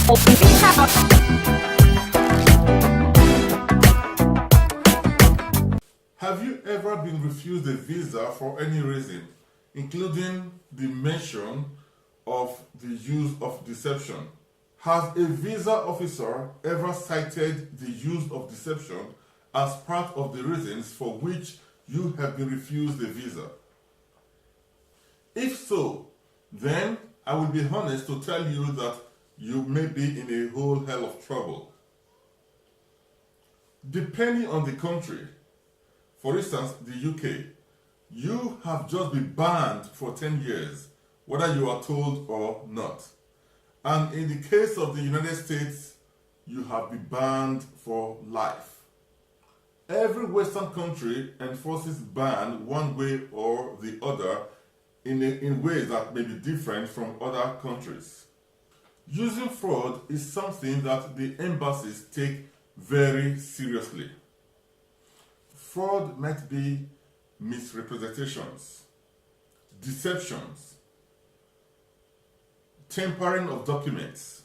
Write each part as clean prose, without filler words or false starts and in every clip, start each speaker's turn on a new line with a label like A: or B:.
A: Have you ever been refused a visa for any reason, including the mention of the use of deception? Has a visa officer ever cited the use of deception as part of the reasons for which you have been refused a visa? If so, then I will be honest to tell you that you may be in a whole hell of trouble. Depending on the country, for instance, the UK, you have just been banned for 10 years, whether you are told or not. And in the case of the United States, you have been banned for life. Every Western country enforces ban one way or the other in ways that may be different from other countries. Using fraud is something that the embassies take very seriously. Fraud might be misrepresentations, deceptions, tampering of documents,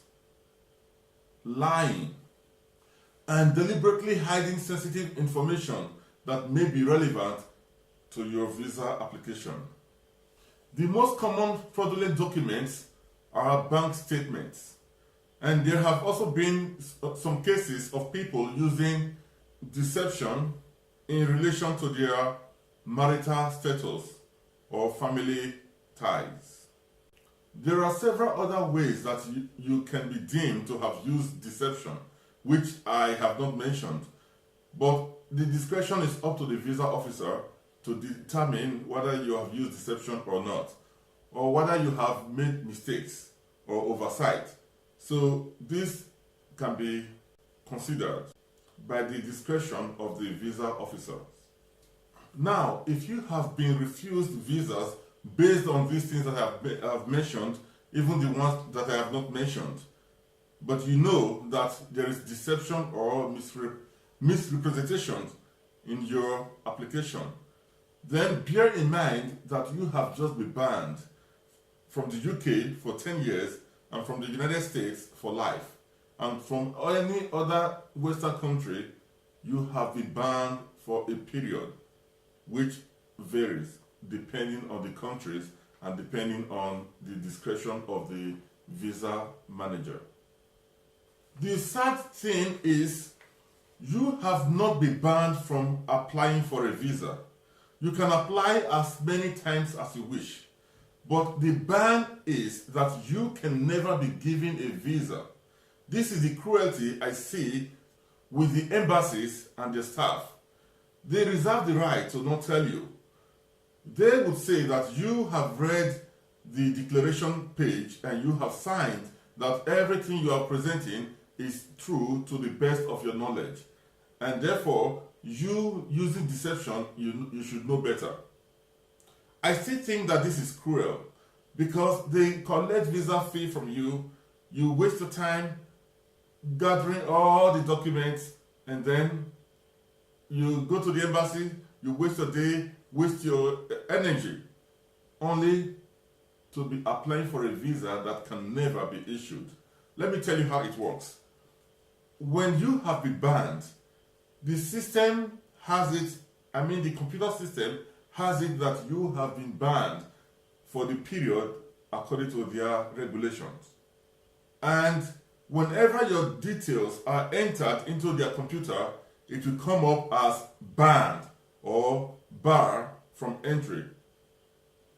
A: lying, and deliberately hiding sensitive information that may be relevant to your visa application. The most common fraudulent documents are bank statements, and there have also been some cases of people using deception in relation to their marital status or family ties. There are several other ways that you can be deemed to have used deception, which I have not mentioned, but the discretion is up to the visa officer to determine whether you have used deception or not, or whether you have made mistakes or oversight. So this can be considered by the discretion of the visa officer. Now, if you have been refused visas based on these things that I have mentioned, even the ones that I have not mentioned, but you know that there is deception or misrepresentation in your application, then bear in mind that you have just been banned from the UK for 10 years and from the United States for life. And from any other Western country, you have been banned for a period, which varies depending on the countries and depending on the discretion of the visa manager. The sad thing is, you have not been banned from applying for a visa. You can apply as many times as you wish, but the ban is that you can never be given a visa. This is the cruelty I see with the embassies and their staff. They reserve the right to not tell you. They would say that you have read the declaration page and you have signed that everything you are presenting is true to the best of your knowledge. And therefore, you using deception, you should know better. I still think that this is cruel because they collect visa fee from you, you waste your time gathering all the documents, and then you go to the embassy, you waste your day, waste your energy, only to be applying for a visa that can never be issued. Let me tell you how it works. When you have been banned, the system has it, the computer system has it that you have been banned for the period according to their regulations. And whenever your details are entered into their computer, it will come up as banned or bar from entry.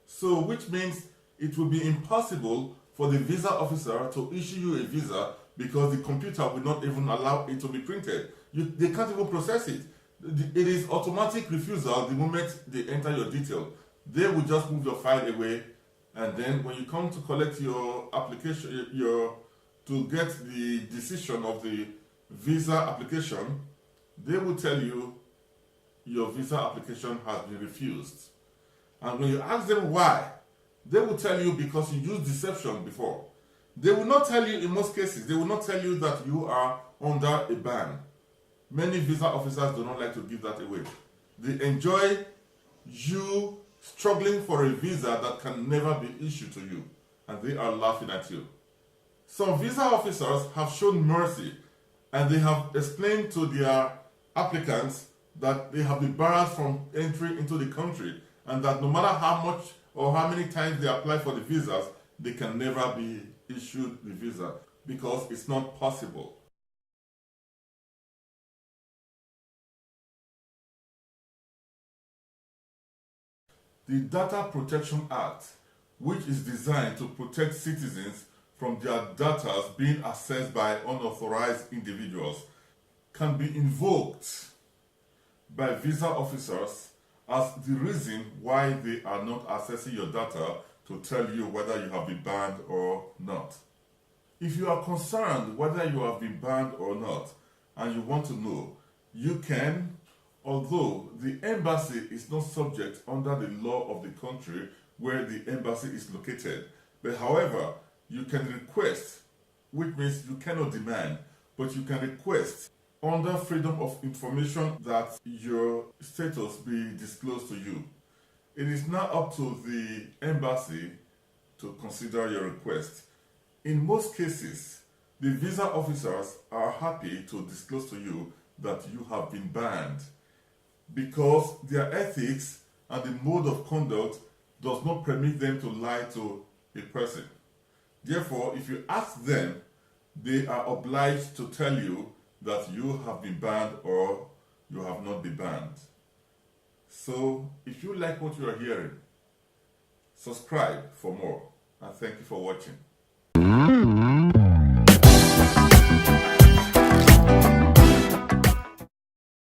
A: So, which means it will be impossible for the visa officer to issue you a visa because the computer will not even allow it to be printed. They can't even process it. It is automatic refusal the moment they enter your detail. They will just move your file away, and then when you come to collect your application, to get the decision of the visa application, they will tell you your visa application has been refused. And when you ask them why, they will tell you because you used deception before. They will not tell you, in most cases, they will not tell you that you are under a ban. Many visa officers do not like to give that away. They enjoy you struggling for a visa that can never be issued to you, and they are laughing at you. Some visa officers have shown mercy and they have explained to their applicants that they have been barred from entry into the country and that no matter how much or how many times they apply for the visas, they can never be issued the visa because it's not possible. The Data Protection Act, which is designed to protect citizens from their data being accessed by unauthorized individuals, can be invoked by visa officers as the reason why they are not accessing your data to tell you whether you have been banned or not. If you are concerned whether you have been banned or not and you want to know, you can, although the embassy is not subject under the law of the country where the embassy is located, but however, you can request, which means you cannot demand, but you can request under Freedom of Information that your status be disclosed to you. It is now up to the embassy to consider your request. In most cases, the visa officers are happy to disclose to you that you have been banned because their ethics and the mode of conduct does not permit them to lie to a person. Therefore, if you ask them, they are obliged to tell you that you have been banned or you have not been banned. So, if you like what you are hearing, subscribe for more, and thank you for watching.